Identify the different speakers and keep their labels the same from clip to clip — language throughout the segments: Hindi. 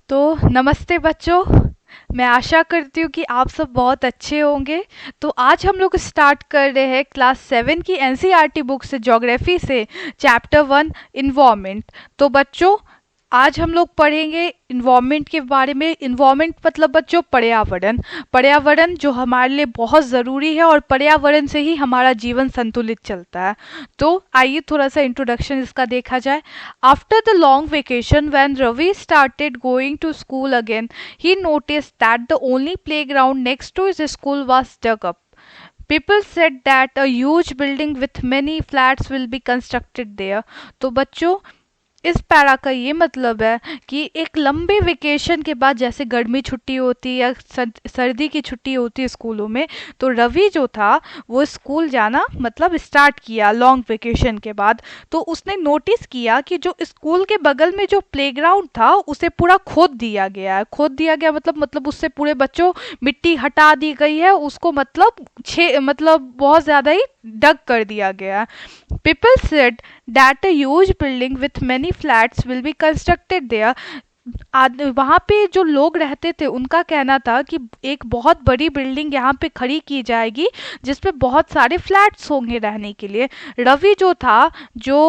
Speaker 1: तो नमस्ते बच्चों। मैं आशा करती हूँ कि आप सब बहुत अच्छे होंगे। तो आज हम लोग स्टार्ट कर रहे हैं क्लास 7 की एनसीईआरटी बुक से, ज्योग्राफी से, चैप्टर 1 इन्वायरमेंट। तो बच्चों, आज हम लोग पढ़ेंगे इन्वायरमेंट के बारे में। इन्वायरमेंट मतलब बच्चों पर्यावरण। पर्यावरण जो हमारे लिए बहुत ज़रूरी है और पर्यावरण से ही हमारा जीवन संतुलित चलता है। तो आइए थोड़ा सा इंट्रोडक्शन इसका देखा जाए। After the long vacation when Ravi started going to school again, he noticed that the only playground next to his school was dug up. People said that a huge building with many flats will be constructed there. तो बच्चों, इस पैरा का ये मतलब है कि एक लंबे वेकेशन के बाद, जैसे गर्मी छुट्टी होती है या सर्दी की छुट्टी होती है स्कूलों में, तो रवि जो था वो स्कूल जाना मतलब स्टार्ट किया लॉन्ग वेकेशन के बाद। तो उसने नोटिस किया कि जो स्कूल के बगल में जो प्लेग्राउंड था उसे पूरा खोद दिया गया है। खोद दिया गया मतलब उससे पूरे बच्चों मिट्टी हटा दी गई है, उसको मतलब बहुत ज़्यादा ही डग कर दिया गया है। People said that a huge building with many flats will be constructed there. वहाँ पे जो लोग रहते थे उनका कहना था कि एक बहुत बड़ी बिल्डिंग यहाँ पे खड़ी की जाएगी जिसपे बहुत सारे फ्लैट्स होंगे रहने के लिए। जो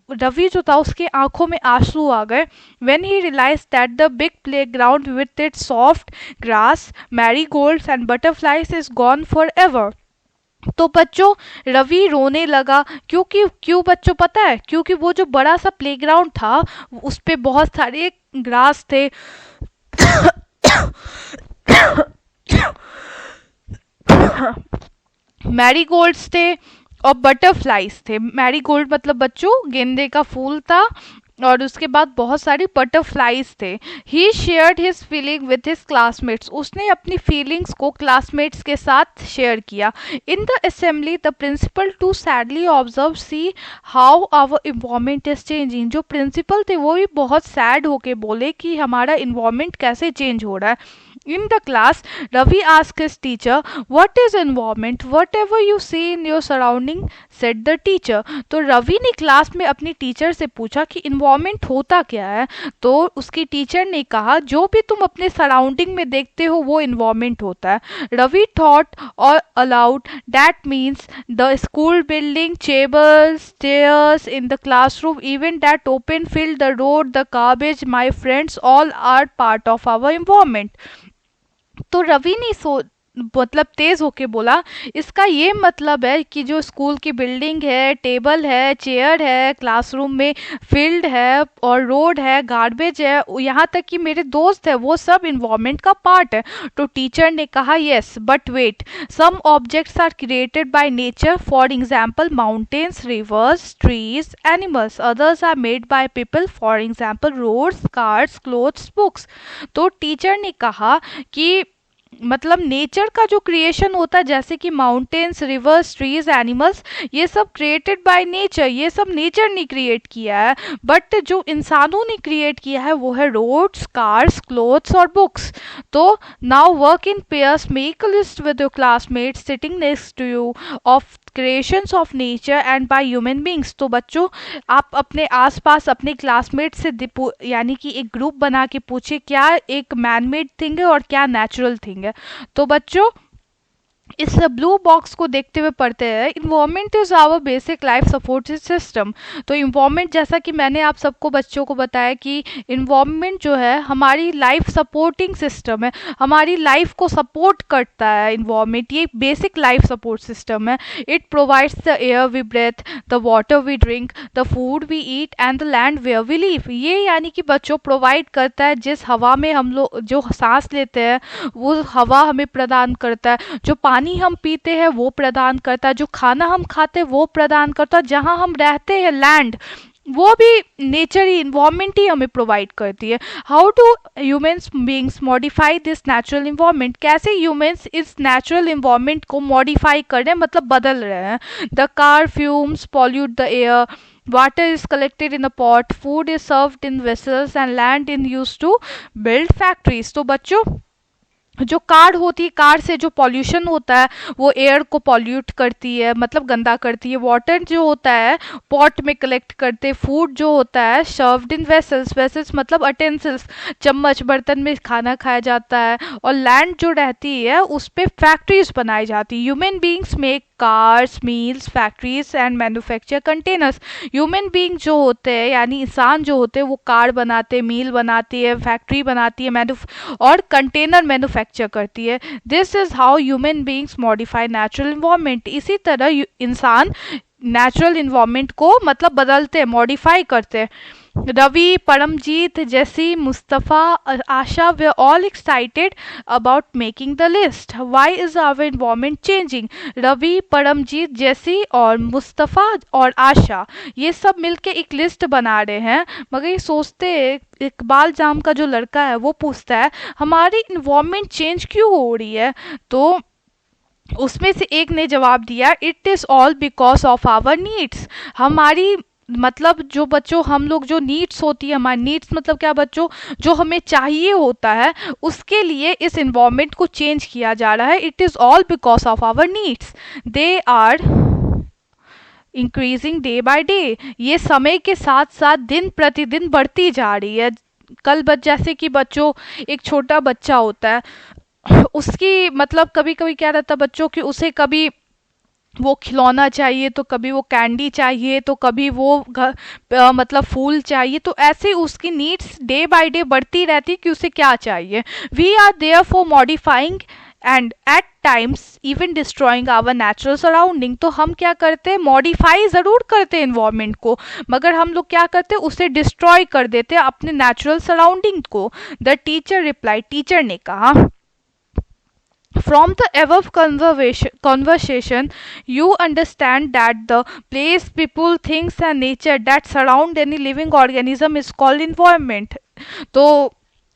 Speaker 1: रवि जो था उसके आंखों में आंसू आ गए when he realized that the big playground with its soft grass, marigolds and butterflies is gone forever. तो बच्चों, रवि रोने लगा। क्यों बच्चों पता है? क्योंकि वो जो बड़ा सा प्लेग्राउंड था उस पे बहुत सारे ग्रास थे, मैरीगोल्ड्स थे और बटरफ्लाईज थे। मैरीगोल्ड मतलब बच्चों गेंदे का फूल था, और उसके बाद बहुत सारी बटरफ्लाईज थे। He shared his feeling with his classmates. उसने अपनी फीलिंग्स को क्लासमेट्स के साथ शेयर किया। In the assembly the principal too sadly observe see how our environment is changing. जो प्रिंसिपल थे वो भी बहुत सैड होके बोले कि हमारा इन्वायरमेंट कैसे चेंज हो रहा है। In the class, Ravi asked his teacher, "What is environment? Whatever you see in your surrounding," said the teacher. तो रवि ने क्लास में अपनी टीचर से पूछा कि इन्वायरमेंट होता क्या है। तो उसकी टीचर ने कहा, जो भी तुम अपने सराउंडिंग में देखते हो वो इन्वायरमेंट होता है। रवि थॉट और allowed, that means the school building, chairs, stairs in the classroom, even that open field, the road, the garbage, my friends, all are part of our environment. तो रवि ने मतलब तेज होके बोला, इसका ये मतलब है कि जो स्कूल की बिल्डिंग है, टेबल है, चेयर है, क्लासरूम में फील्ड है और रोड है, गार्बेज है, यहाँ तक कि मेरे दोस्त है, वो सब इन्वायरमेंट का पार्ट है। तो टीचर ने कहा, yes but wait, some objects are created by nature, for example mountains, rivers, trees, animals, others are made by people, for example roads, cars, clothes, books. तो टीचर ने कहा कि मतलब नेचर का जो क्रिएशन होता है, जैसे कि माउंटेन्स, रिवर्स, ट्रीज, एनिमल्स, ये सब क्रिएटेड बाय नेचर, ये सब नेचर ने क्रिएट किया है। बट जो इंसानों ने क्रिएट किया है वो है रोड्स, कार्स, क्लोथ्स और बुक्स। तो now work in pairs, make a list with your classmates sitting next to you of creations of nature and by human beings. तो बच्चों, आप अपने आसपास अपने क्लासमेट से यानी कि एक ग्रुप बना के पूछे क्या एक मैन मेड थिंग है और क्या नेचुरल थिंग है। तो बच्चों, इस ब्लू बॉक्स को देखते हुए पढ़ते हैं, environment is our basic life support system. तो इन्वायरमेंट, जैसा कि मैंने आप सबको बच्चों को बताया कि इन्वायरमेंट जो है हमारी लाइफ सपोर्टिंग सिस्टम है, हमारी लाइफ को सपोर्ट करता है। इन्वायरमेंट ये बेसिक लाइफ सपोर्ट सिस्टम है। It provides the air we breathe, the water we drink, the food we eat and the land where we live. ये यानी कि बच्चों प्रोवाइड करता है, जिस हवा में हम लोग जो सांस लेते हैं वो हवा हमें प्रदान करता है, जो पानी हम पीते हैं वो प्रदान करता है, जो खाना हम खाते हैं वो प्रदान करता है, जहाँ हम रहते हैं लैंड, वो भी नेचर ही, इन्वायरमेंट ही हमें प्रोवाइड करती है। How do humans beings modify this natural environment? कैसे ह्यूमन्स इस नेचुरल इन्वायरमेंट को मॉडिफाई कर रहे हैं, मतलब बदल रहे हैं। The car fumes pollute the air, water is collected in a pot, food is served in vessels and land is used to build factories। तो बच्चों, जो कार होती है, कार से जो पॉल्यूशन होता है वो एयर को पॉल्यूट करती है, मतलब गंदा करती है। वाटर जो होता है पॉट में कलेक्ट करते। फूड जो होता है सर्व्ड इन वेसल्स, वेसल्स मतलब अटेंसिल्स, चम्मच बर्तन में खाना खाया जाता है। और लैंड जो रहती है उस पे फैक्ट्रीज बनाई जाती है। Human beings make cars, meals, factories and manufacture containers. Human being जो होते हैं यानी इंसान जो होते हैं वो कार बनाते, मील बनाती है, फैक्ट्री बनाती है, और कंटेनर मैन्युफैक्चर करती है। This is how human beings modify natural environment. इसी तरह इंसान नेचुरल इन्वायरमेंट को मतलब बदलते हैं, मॉडिफाई करते हैं। Ravi, Paramjit, Jessie, Mustafa, Asha we all excited about making the list. Why is our environment changing? Ravi, Paramjit, Jessie और मुस्तफा और आशा ये सब मिलके एक लिस्ट बना रहे हैं, मगर ये सोचते हैं, इकबाल जाम का जो लड़का है वो पूछता है हमारी इन्वायरमेंट चेंज क्यों हो रही है? तो उसमें से एक ने जवाब दिया it is all because of our needs. हमारी मतलब जो बच्चों हम लोग जो नीड्स होती है, हमारी नीड्स मतलब क्या बच्चों, जो हमें चाहिए होता है उसके लिए इस इन्वायरमेंट को चेंज किया जा रहा है। It is all because of our needs, they are increasing day by day. ये समय के साथ साथ दिन प्रतिदिन बढ़ती जा रही है। कल जैसे कि बच्चों एक छोटा बच्चा होता है, उसकी मतलब कभी कभी क्या रहता है बच्चों की, उसे कभी वो खिलौना चाहिए, तो कभी वो कैंडी चाहिए, तो कभी वो मतलब फूल चाहिए। तो ऐसे उसकी नीड्स डे बाय डे बढ़ती रहती कि उसे क्या चाहिए। We are there for modifying and at times even destroying our natural surrounding. तो हम क्या करते हैं, मॉडिफाई ज़रूर करते हैं इन्वायरमेंट को, मगर हम लोग क्या करते हैं, उसे डिस्ट्रॉय कर देते हैं अपने नेचुरल सराउंडिंग को। द टीचर रिप्लाई, टीचर ने कहा from the above conversation you understand that the place, people, things and nature that surround any living organism is called environment। तो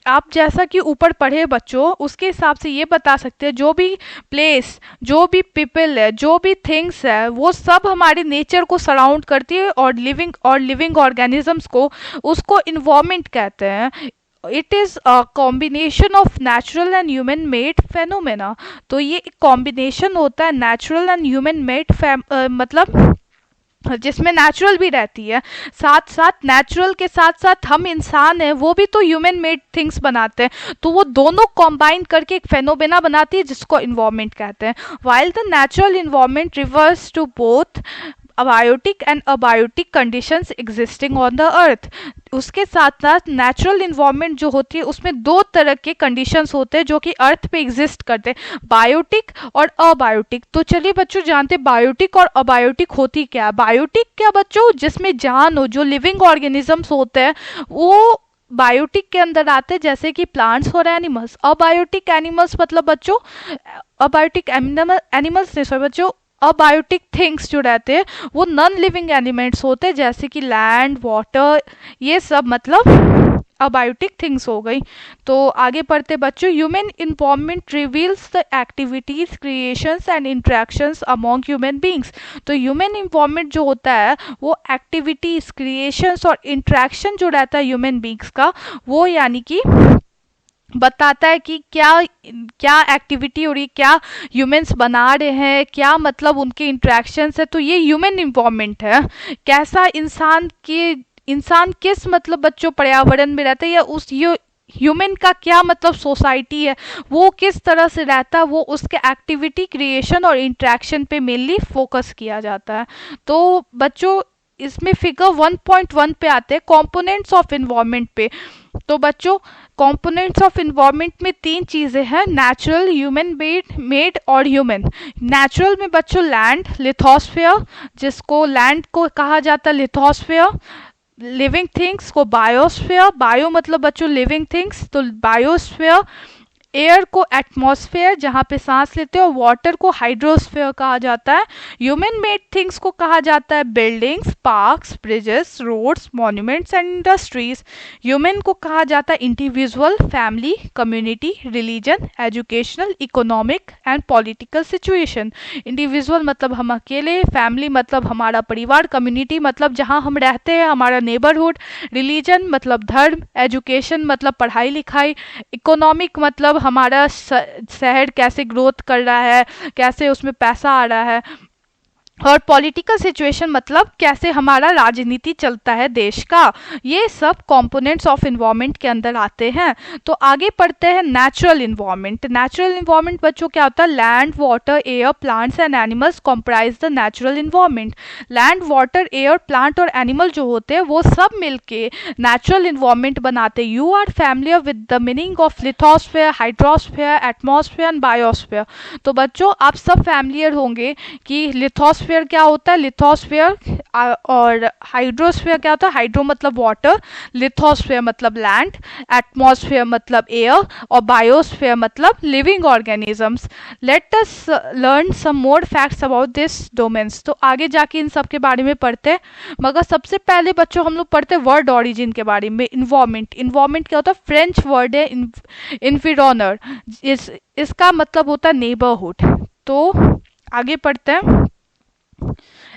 Speaker 1: आप जैसा कि ऊपर पढ़े बच्चों उसके हिसाब से ये बता सकते हैं जो भी प्लेस, जो भी पीपल है, जो भी थिंग्स है वो सब हमारे नेचर को सराउंड करती है, और लिविंग ऑर्गेनिजम्स को उसको इन्वायरमेंट कहते हैं। It is a combination of natural and human made phenomena. तो ये एक कॉम्बिनेशन होता है नेचुरल एंड ह्यूमन मेड मतलब जिसमें नेचुरल भी रहती है, साथ साथ नेचुरल के साथ साथ हम इंसान हैं वो भी तो ह्यूमन मेड थिंग्स बनाते हैं। तो वो दोनों कॉम्बाइन करके एक फेनोमेना बनाती है जिसको इन्वायरमेंट कहते हैं। While the natural environment refers to both abiotic and abiotic conditions existing on the earth. उसके साथ साथ नेचुरल इन्वायरमेंट जो होती है उसमें दो तरह के कंडीशंस होते हैं जो कि अर्थ पे एग्जिस्ट करते हैं, बायोटिक और अबायोटिक। तो चलिए बच्चों जानते हैं बायोटिक और अबायोटिक होती क्या है। बायोटिक क्या बच्चों, जिसमें जान हो, जो लिविंग ऑर्गेनिजम्स होते हैं वो बायोटिक के अंदर आते हैं, जैसे कि प्लांट्स और एनिमल्स। अबायोटिक एनिमल्स मतलब बच्चों, अबायोटिक एनिमल्स नहीं सॉरी बच्चों, अबायोटिक थिंग्स जो रहते हैं वो नॉन लिविंग एलिमेंट्स होते हैं, जैसे कि लैंड, वाटर, ये सब मतलब अबायोटिक थिंग्स हो गई। तो आगे पढ़ते बच्चों, human environment reveals the activities, creations and interactions among human beings. तो ह्यूमन इन्वायरमेंट जो होता है वो एक्टिविटीज, क्रिएशंस और इंटरेक्शन जो रहता है ह्यूमन बींग्स का, वो यानी कि बताता है कि क्या क्या एक्टिविटी हो रही, क्या ह्यूमंस बना रहे हैं, क्या मतलब उनके इंटरेक्शंस है। तो ये ह्यूमन इन्वायरमेंट है। कैसा इंसान किस मतलब बच्चों पर्यावरण में रहता है, या उस ह्यूमन का क्या मतलब सोसाइटी है, वो किस तरह से रहता है, वो उसके एक्टिविटी, क्रिएशन और इंटरेक्शन पे मेनली फोकस किया जाता है। तो बच्चों इसमें फिगर 1.1 पे आते हैं कंपोनेंट्स ऑफ इन्वायरमेंट पे। तो बच्चों कंपोनेंट्स ऑफ इन्वायरमेंट में तीन चीज़ें हैं, नेचुरल, ह्यूमन मेड और ह्यूमन। नेचुरल में बच्चों लैंड, लिथोस्फीयर, जिसको लैंड को कहा जाता है लिथोस्फीयर। लिविंग थिंग्स को बायोस्फीयर, बायो मतलब बच्चों लिविंग थिंग्स, तो बायोस्फीयर। एयर को एटमॉस्फेयर जहाँ पे सांस लेते हो, वाटर को हाइड्रोस्फीयर कहा जाता है। ह्यूमन मेड थिंग्स को कहा जाता है buildings, parks, bridges, roads, monuments and industries. Human को कहा जाता है individual, family, community, religion, educational, economic and political situation. Individual मतलब हम अकेले, फैमिली मतलब हमारा परिवार, कम्युनिटी मतलब जहाँ हम रहते हैं हमारा नेबरहुड, रिलीजन मतलब धर्म, एजुकेशन मतलब पढ़ाई लिखाई, इकोनॉमिक मतलब हमारा शहर कैसे ग्रोथ कर रहा है, कैसे उसमें पैसा आ रहा है। और पॉलिटिकल सिचुएशन मतलब कैसे हमारा राजनीति चलता है देश का। ये सब कंपोनेंट्स ऑफ इन्वायरमेंट के अंदर आते हैं। तो आगे पढ़ते हैं नेचुरल इन्वायरमेंट। नेचुरल इन्वायरमेंट बच्चों क्या होता है? Land, water, air, plants and animals comprise the natural environment. Land, water, air, plant और एनिमल जो होते हैं वो सब मिलके नेचुरल इन्वायरमेंट बनाते हैं। You are familiar with the meaning of lithosphere, hydrosphere, atmosphere and biosphere. तो बच्चों आप सब फैमिलियर होंगे कि लिथोस्फेयर क्या होता है, लिथोस्फेयर, और हाइड्रोस्फेयर क्या होता है, हाइड्रो मतलब वाटर, लिथोस्फेयर मतलब लैंड, एटमॉस्फेयर मतलब एयर और बायोस्फेयर मतलब living organisms. Let us learn some more facts about this domains. तो आगे जाके इन सब के बारे में पढ़ते हैं, मगर सबसे पहले बच्चों हम लोग पढ़ते हैं वर्ड ऑरिजिन के बारे में। इन्वायरमेंट, इन्वायरमेंट क्या होता है? फ्रेंच वर्ड है इन्विरोनर, इसका मतलब होता है नेबरहुड। तो आगे पढ़ते हैं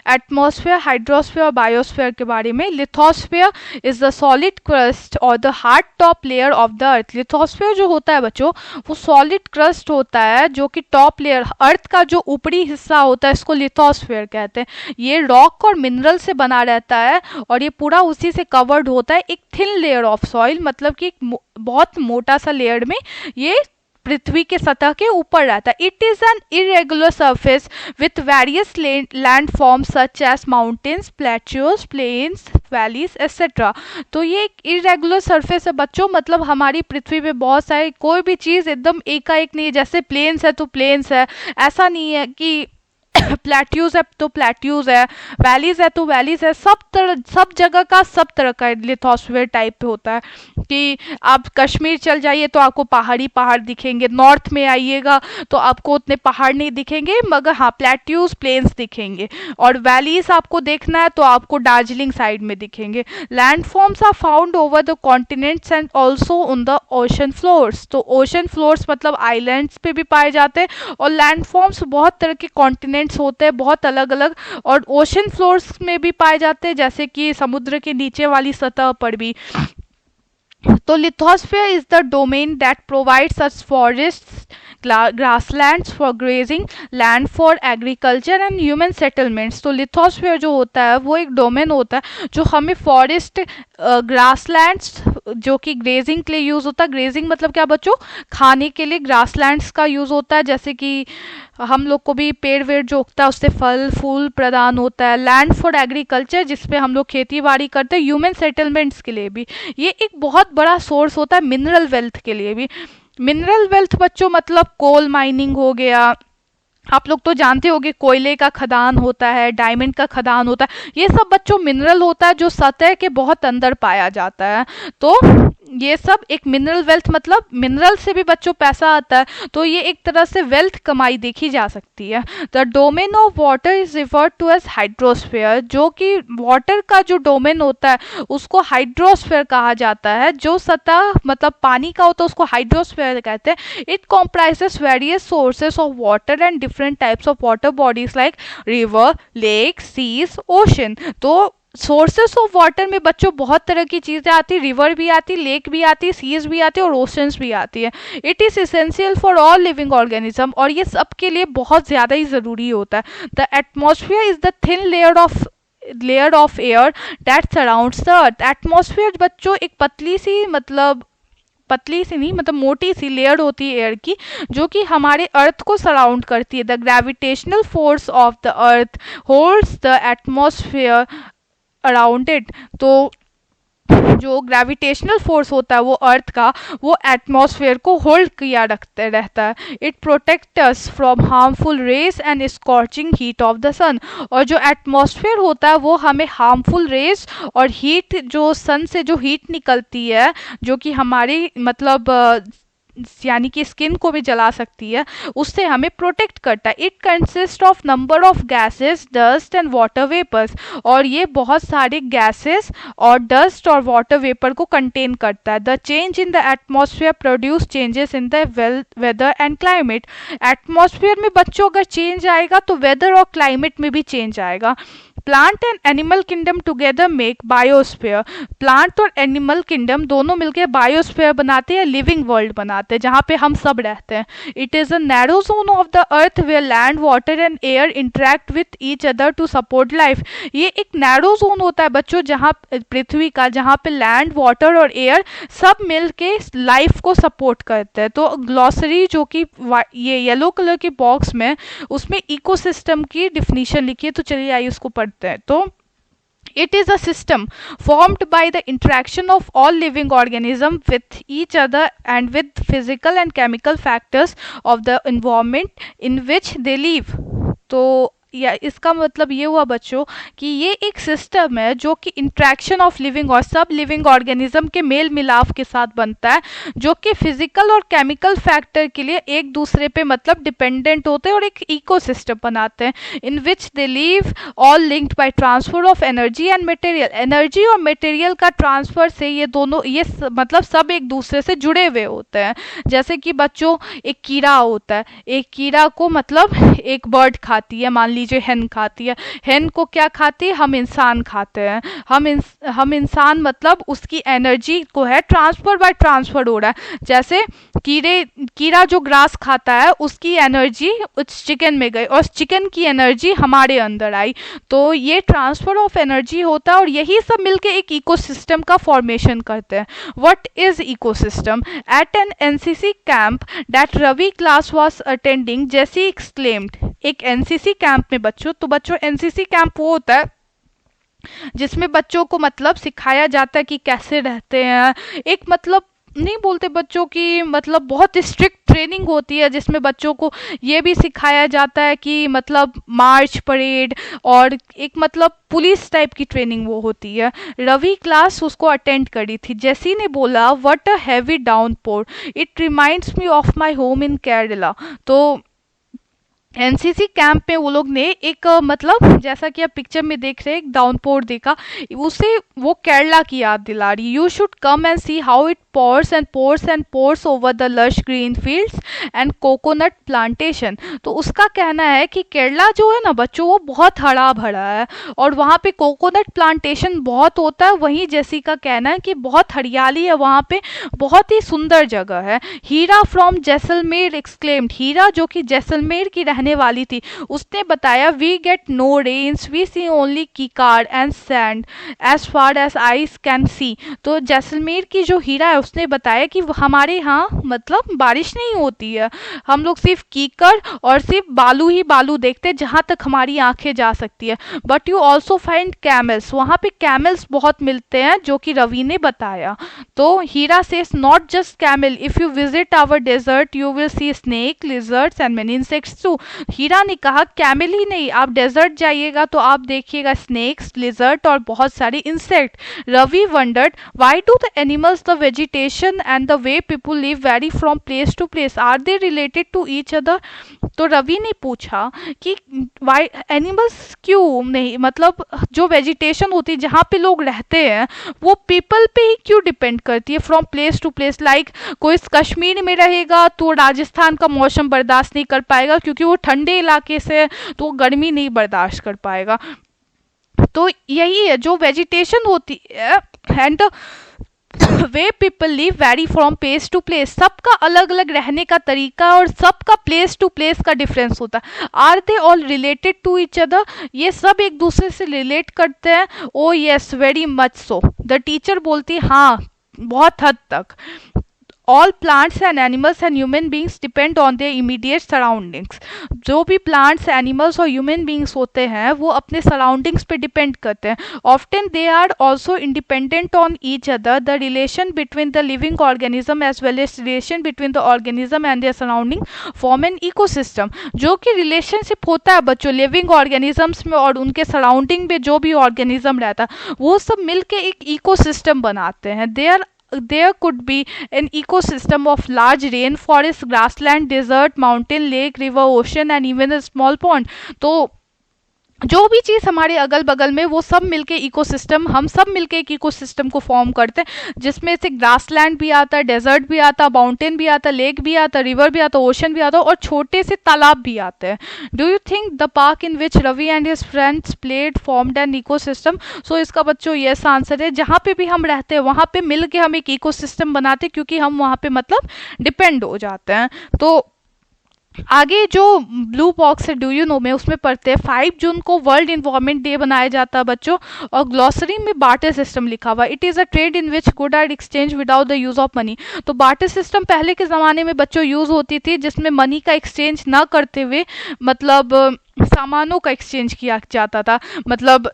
Speaker 1: एटमॉस्फेयर, हाइड्रोस्फेयर और बायोस्फेयर के बारे में। Lithosphere is the solid crust और the hard top layer of the earth. Lithosphere जो होता है बच्चों वो सॉलिड क्रस्ट होता है जो कि टॉप लेयर, अर्थ का जो ऊपरी हिस्सा होता है इसको लिथोस्फेयर कहते हैं। ये रॉक और मिनरल से बना रहता है और ये पूरा उसी से कवर्ड होता है एक थिन लेयर ऑफ सॉइल, मतलब कि एक बहुत मोटा सा लेयर में ये पृथ्वी के सतह के ऊपर रहता है। It is an irregular surface with various land forms such as mountains, plateaus, plains, valleys etcetera. तो ये एक इरेगुलर सरफेस है बच्चों, मतलब हमारी पृथ्वी पे बहुत सारी, कोई भी चीज़ एकदम एकाएक नहीं है। जैसे प्लेन्स है तो प्लेन्स है, ऐसा नहीं है कि प्लेट्यूज है तो प्लेट्यूज है, वैलीज है तो वैलीज है। सब जगह का सब तरह का लिथोस्फेयर टाइप होता है कि आप कश्मीर चल जाइए तो आपको पहाड़ दिखेंगे, नॉर्थ में आइएगा तो आपको उतने पहाड़ नहीं दिखेंगे, मगर हाँ प्लेट्यूज, प्लेन्स दिखेंगे। और वैलीज आपको देखना है तो आपको दार्जिलिंग साइड में दिखेंगे। Land forms are found over the continents and also on the ocean floors. तो ओशन फ्लोर्स मतलब आइलैंड्स पे भी पाए जाते हैं, और लैंड फॉर्म्स बहुत तरह के कॉन्टिनेंट्स होते हैं बहुत अलग अलग, और ओशन फ्लोर्स में भी पाए जाते हैं जैसे कि समुद्र के नीचे वाली सतह पर भी। तो lithosphere is the domain that provides us forests, grasslands for grazing, land for agriculture and human settlements. तो लिथोस्फेयर जो होता है वो एक डोमेन होता है जो हमें फॉरेस्ट, ग्रासलैंड्स जो कि ग्रेजिंग के लिए यूज़ होता है। ग्रेजिंग मतलब क्या बच्चों? खाने के लिए ग्रासलैंड्स का यूज़ होता है, जैसे कि हम लोग को भी पेड़ वेड़ जो उगता है उससे फल फूल प्रदान होता है। लैंड फॉर एग्रीकल्चर जिसपे हम लोग खेती बाड़ी करते हैं। ह्यूमन सेटलमेंट्स के लिए भी ये एक बहुत बड़ा सोर्स होता है, मिनरल वेल्थ के लिए भी। मिनरल वेल्थ बच्चों मतलब कोल माइनिंग हो गया, आप लोग तो जानते होंगे कोयले का खदान होता है, डायमंड का खदान होता है, ये सब बच्चों मिनरल होता है जो सतह के बहुत अंदर पाया जाता है। तो ये सब एक मिनरल वेल्थ, मतलब मिनरल से भी बच्चों पैसा आता है, तो ये एक तरह से वेल्थ कमाई देखी जा सकती है। The domain of water is referred to as hydrosphere, जो कि वाटर का जो डोमेन होता है उसको हाइड्रोस्फेयर कहा जाता है। जो सतह मतलब पानी का होता है उसको हाइड्रोस्फेयर कहते हैं। It comprises various sources of water and different types of water bodies like river, lake, seas, ocean. तो सोर्सेस ऑफ वाटर में बच्चों बहुत तरह की चीज़ें आती, रिवर भी आती, लेक भी आती, सीज भी आती और ओशंस भी आती है। It is essential for all living organism, और ये सबके लिए बहुत ज़्यादा ही ज़रूरी होता है। The atmosphere is the thin layer of air that surrounds the earth. Atmosphere बच्चों एक पतली सी मतलब मोटी सी लेयर होती है एयर की, जो कि हमारे अर्थ को सराउंड करती है। The gravitational force of the earth holds the atmosphere around it. तो जो ग्रेविटेशनल फोर्स होता है वो अर्थ का, वो एटमॉस्फेयर को होल्ड किया रखते रहता है। It protect us from harmful rays and scorching heat of the sun. और जो एटमॉस्फेयर होता है वो हमें हार्मफुल रेज और हीट, जो सन से जो हीट निकलती है जो कि हमारी मतलब यानी कि स्किन को भी जला सकती है, उससे हमें प्रोटेक्ट करता है। It consist of number of gases, dust and water vapours. और ये बहुत सारे गैसेस और डस्ट और वाटर वेपर को कंटेन करता है। The change in the atmosphere produce changes in the weather and climate. Atmosphere में बच्चों अगर चेंज आएगा तो वेदर और क्लाइमेट में भी चेंज आएगा। Plant and animal kingdom together make biosphere. Plant और एनिमल किंगडम दोनों मिलकर बायोस्फीयर बनाते हैं, लिविंग वर्ल्ड बनाते हैं जहाँ पे हम सब रहते हैं। It is a narrow zone of the earth where land water and air interact with each other to support life. ये एक नैरो जोन होता है बच्चों, जहाँ पृथ्वी का, जहाँ पे लैंड वाटर और एयर सब मिल के लाइफ को सपोर्ट करते हैं। तो ग्लॉसरी जो कि ये येलो कलर के बॉक्स में, उसमें इकोसिस्टम की डिफिनीशन लिखी है, तो चलिए आइए उसको पढ़ते हैं। तो it is a system formed by the interaction of all living organisms with each other and with physical and chemical factors of the environment in which they live। तो या इसका मतलब ये हुआ बच्चों कि ये एक सिस्टम है जो कि इंट्रैक्शन ऑफ लिविंग और सब लिविंग ऑर्गेनिज्म के मेल मिलाप के साथ बनता है, जो कि फिजिकल और केमिकल फैक्टर के लिए एक दूसरे पे मतलब डिपेंडेंट होते हैं और एक इकोसिस्टम बनाते हैं, in which they live all linked by transfer of energy and material. Energy और मटेरियल का ट्रांसफर से ये दोनों मतलब सब एक दूसरे से जुड़े हुए होते हैं। जैसे कि बच्चों एक कीड़ा होता है, एक कीड़ा को मतलब एक बर्ड खाती है, मान लीजिए हेन खाती है, हेन को क्या खाती है, हम इंसान खाते हैं, हम इंसान मतलब उसकी एनर्जी को है ट्रांसफर बाय ट्रांसफर हो रहा है। जैसे कीड़ा जो ग्रास खाता है उसकी एनर्जी उस चिकन में गई और चिकन की एनर्जी हमारे अंदर आई, तो ये ट्रांसफर ऑफ एनर्जी होता है और यही सब मिलके एक इकोसिस्टम का फॉर्मेशन करते हैं। What is ecosystem? At an NCC camp that Ravi class was attending, Jessy exclaimed. एक एनसीसी कैंप में बच्चों, तो बच्चों एनसीसी कैंप वो होता है जिसमें बच्चों को मतलब सिखाया जाता है कि कैसे रहते हैं। एक मतलब नहीं बोलते बच्चों की मतलब बहुत स्ट्रिक्ट ट्रेनिंग होती है, जिसमें बच्चों को ये भी सिखाया जाता है कि मतलब मार्च परेड और एक मतलब पुलिस टाइप की ट्रेनिंग वो होती है। रवि क्लास उसको अटेंड करी थी। जेसी ने बोला, what a heavy downpour, it reminds me of my home in Kerala. तो एनसीसी कैंप में वो लोग ने एक मतलब जैसा कि आप पिक्चर में देख रहे हैं एक डाउनपोर देखा, उसे वो केरला की याद दिला रही। You should come and see how it pours and pours and pours over the lush green fields and coconut plantation। तो उसका कहना है कि केरला जो है ना बच्चों वो बहुत हरा भरा है और वहाँ पे कोकोनट प्लांटेशन बहुत होता है। वहीं जैसी का कहना है कि बहुत हरियाली है वहाँ पे, बहुत ही सुंदर जगह है। Heera from Jaisalmer exclaimed. हीरा जो कि जैसलमेर की रहने वाली थी, उसने बताया, we get no rains, we see only kikar and sand as far as eyes can see. तो जैसलमेर की जो हीरा है उसने बताया कि हमारे यहाँ मतलब बारिश नहीं होती है, हम लोग सिर्फ कीकर और सिर्फ बालू ही बालू देखते हैं जहाँ तक हमारी आंखें जा सकती है। But you also find camels, वहाँ पे कैमल्स बहुत मिलते हैं, जो कि रवि ने बताया। तो Heera says, not just camel, if you visit our desert you will see snake, lizards and many insects too. Heera ने कहा कैमल ही नहीं, आप डेजर्ट जाइएगा तो आप देखिएगा स्नेक्स, लिजर्ट और बहुत सारे insect. Ravi wondered, why do the animals, the vegetation and the way people live vary from place to place, are they related to each other? तो रवि ने पूछा कि वाई एनिमल्स क्यों नहीं, मतलब जो वेजिटेशन होती है जहाँ पे लोग रहते हैं वो पीपल पे ही क्यों डिपेंड करती है from place to place. Like कोई कश्मीर में रहेगा तो राजस्थान का मौसम बर्दाश्त नहीं कर पाएगा क्योंकि वो ठंडे इलाके से है, तो वो गर्मी नहीं बर्दाश्त कर पाएगा। तो यही है जो वेजिटेशन होती है and way people live vary from place to place, सबका अलग अलग रहने का तरीका और सबका प्लेस टू प्लेस का डिफरेंस होता है। Are they all related to each other, ये सब एक दूसरे से रिलेट करते हैं। Oh yes very much so, the teacher बोलती हाँ बहुत हद तक। All plants and animals and human beings depend on their immediate surroundings, जो भी प्लांट्स एनिमल्स और ह्यूमन बींग्स होते हैं वो अपने सराउंडिंग्स पे डिपेंड करते हैं। Often they are also independent on each other, the relation between the living organism as well as relation between the organism and their surrounding form an ecosystem. जो कि रिलेशनशिप होता है बच्चों लिविंग ऑर्गेनिजम्स में और उनके सराउंडिंग में जो भी ऑर्गेनिज्म रहता है वो सब मिलके एक इकोसिस्टम बनाते हैं। There could be an ecosystem of large rainforest, grassland, desert, mountain, lake, river, ocean and even a small pond। तो जो भी चीज़ हमारे अगल बगल में, वो सब मिलके इकोसिस्टम, हम सब मिलके एक इकोसिस्टम को फॉर्म करते हैं, जिसमें से ग्रासलैंड भी आता है, डेजर्ट भी आता है, माउंटेन भी आता है, लेक भी आता है, रिवर भी आता है, ओशन भी आता है, और छोटे से तालाब भी आते हैं. Do you think the park in which Ravi and his friends played formed an ecosystem? So इसका बच्चों यस आंसर है. जहाँ पे भी हम रहते हैं वहाँ पे मिल के हम एक इकोसिस्टम बनाते हैं, क्योंकि हम वहाँ पे मतलब डिपेंड हो जाते हैं. तो आगे जो ब्लू बॉक्स है, डू यू नो में उसमें पढ़ते हैं 5 जून को वर्ल्ड इन्वायरमेंट डे बनाया जाता है बच्चों. और ग्लॉसरी में बार्टर सिस्टम लिखा हुआ है. It is a trade in which good are exchange without the use of money. तो बार्टर सिस्टम पहले के ज़माने में बच्चों यूज़ होती थी, जिसमें मनी का एक्सचेंज ना करते हुए मतलब सामानों का एक्सचेंज किया जाता था. मतलब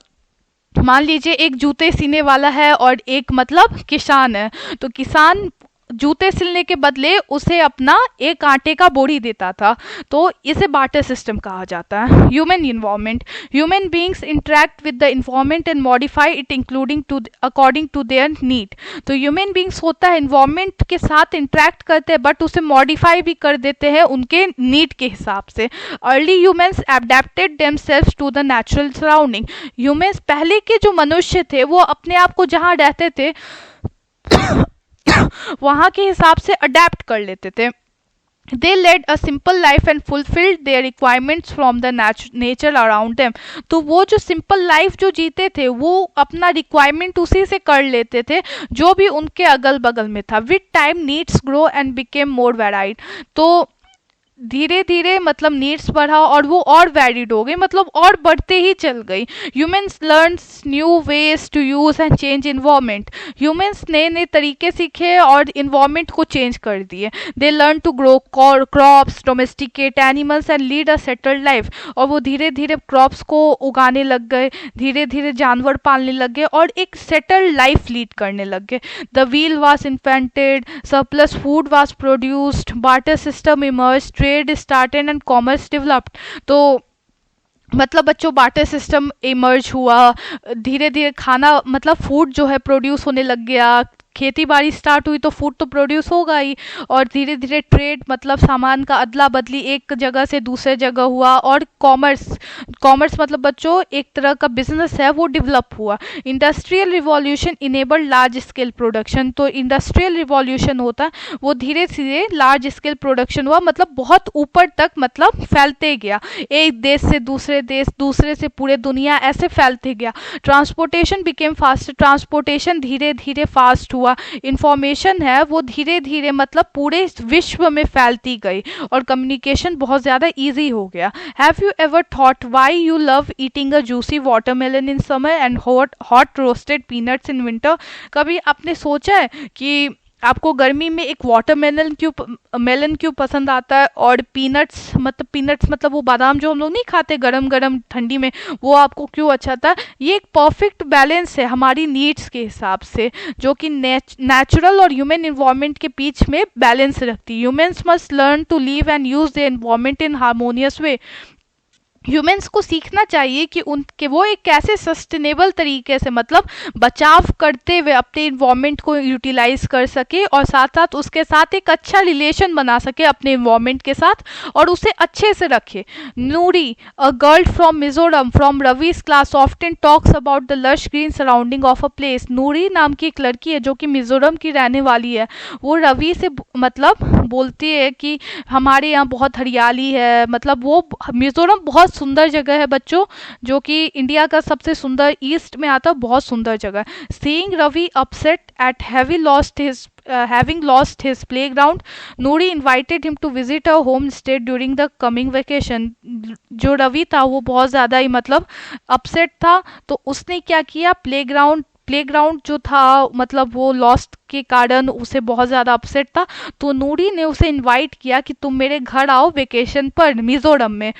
Speaker 1: मान लीजिए एक जूते सीने वाला है और एक मतलब किसान है, तो किसान जूते सिलने के बदले उसे अपना एक आटे का बोरी देता था. तो इसे बार्टर सिस्टम कहा जाता है. Human environment, human beings interact with the environment and modify it including to according to their need. तो ह्यूमन बींग्स होता है इन्वायरमेंट के साथ इंटरेक्ट करते हैं, बट उसे मॉडिफाई भी कर देते हैं उनके नीड के हिसाब से. Early humans adapted themselves to the natural surrounding. Humans पहले के जो मनुष्य थे वो अपने आप को जहाँ रहते थे वहाँ के हिसाब से अडेप्ट कर लेते थे. They led a simple life and fulfilled their requirements from the nature around them. तो वो जो सिंपल लाइफ जो जीते थे वो अपना रिक्वायरमेंट उसी से कर लेते थे जो भी उनके अगल बगल में था. With time needs grow and became more varied. तो धीरे धीरे मतलब नीड्स बढ़ा और वो और वैरिड हो गई, मतलब और बढ़ते ही चल गई. Humans learns new ways to use and change environment. Humans नए नए तरीके सीखे और इन्वायरमेंट को चेंज कर दिए. They learn to grow crops, domesticate animals and lead a settled life. और वो धीरे धीरे क्रॉप्स को उगाने लग गए, धीरे धीरे जानवर पालने लग गए और एक सेटल्ड लाइफ लीड करने लग गए. The wheel was invented, surplus food was produced, barter system emerge, trade started and commerce developed. तो मतलब बच्चों बार्टर सिस्टम इमर्ज हुआ, धीरे धीरे खाना मतलब फूड जो है प्रोड्यूस होने लग गया, खेती बाड़ी स्टार्ट हुई तो फूड तो प्रोड्यूस होगा ही. और धीरे धीरे ट्रेड मतलब सामान का अदला बदली एक जगह से दूसरे जगह हुआ. और कॉमर्स मतलब बच्चों एक तरह का बिजनेस है वो डेवलप हुआ. Industrial revolution enabled large scale production. तो इंडस्ट्रियल रिवॉल्यूशन होता है वो धीरे धीरे लार्ज स्केल प्रोडक्शन हुआ, मतलब बहुत ऊपर तक मतलब फैलते गया, एक देश से दूसरे देश, दूसरे से पूरे दुनिया, ऐसे फैलते गया. Transportation became fast. ट्रांसपोर्टेशन धीरे धीरे फास्ट हुआ. इंफॉर्मेशन है वो धीरे धीरे मतलब पूरे विश्व में फैलती गई और कम्युनिकेशन बहुत ज़्यादा इजी हो गया. Have you ever thought why you love eating a juicy watermelon in summer and hot roasted peanuts in winter? कभी आपने सोचा है कि आपको गर्मी में एक मेलन क्यों पसंद आता है और पीनट्स मतलब वो बादाम जो हम लोग नहीं खाते गरम गरम ठंडी में, वो आपको क्यों अच्छा था? ये एक परफेक्ट बैलेंस है हमारी नीड्स के हिसाब से, जो कि नेचुरल और ह्यूमन इन्वायरमेंट के बीच में बैलेंस रखती है. Humans must learn to live and use the environment in harmonious way. Humans को सीखना चाहिए कि उनके वो एक कैसे सस्टेनेबल तरीके से मतलब बचाव करते हुए अपने इन्वायरमेंट को यूटिलाइज कर सके और साथ साथ उसके साथ एक अच्छा रिलेशन बना सके अपने इन्वायरमेंट के साथ और उसे अच्छे से रखे. Noori, a girl from Mizoram from Ravi's class, often talks about the lush green surrounding of a place. Noori नाम की एक लड़की है जो कि मिजोरम की रहने वाली है. वो रवि से मतलब बोलती है कि हमारे यहाँ बहुत हरियाली है, मतलब वो मिजोरम बहुत सुंदर जगह है बच्चों, जो कि इंडिया का सबसे सुंदर ईस्ट में आता है, बहुत सुंदर जगह. Seeing Ravi upset at having lost his playground, Noori invited him to visit her home state during the coming vacation. जो रवि था वो बहुत ज़्यादा ही मतलब अपसेट था, तो उसने क्या किया, प्लेग्राउंड जो था मतलब वो लॉस्ट के कारण उसे बहुत ज़्यादा अपसेट था, तो नूरी ने उसे इनवाइट किया कि तुम मेरे घर आओ वेकेशन पर मिजोरम में.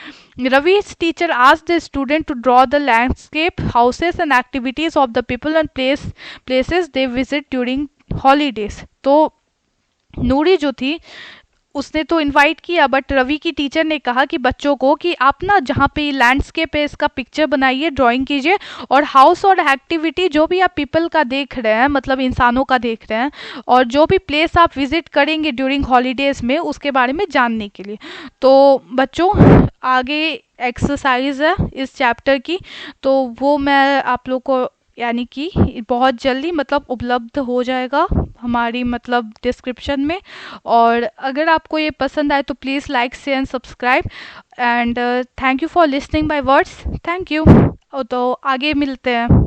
Speaker 1: रवि's teacher asked the student to draw the landscape, houses and activities of the people and places they visit during holidays. तो नूरी जो थी उसने तो इनवाइट किया, बट रवि की टीचर ने कहा कि बच्चों को कि आप ना जहाँ पे लैंडस्केप है इसका पिक्चर बनाइए, ड्राइंग कीजिए, और हाउस और एक्टिविटी जो भी आप पीपल का देख रहे हैं मतलब इंसानों का देख रहे हैं, और जो भी प्लेस आप विजिट करेंगे ड्यूरिंग हॉलीडेज में उसके बारे में जानने के लिए. तो बच्चों आगे एक्सरसाइज है इस चैप्टर की, तो वो मैं आप लोग को यानी कि बहुत जल्दी मतलब उपलब्ध हो जाएगा हमारी मतलब डिस्क्रिप्शन में। और अगर आपको ये पसंद आए तो please like share and subscribe and thank you for listening my words. Thank you. तो आगे मिलते हैं।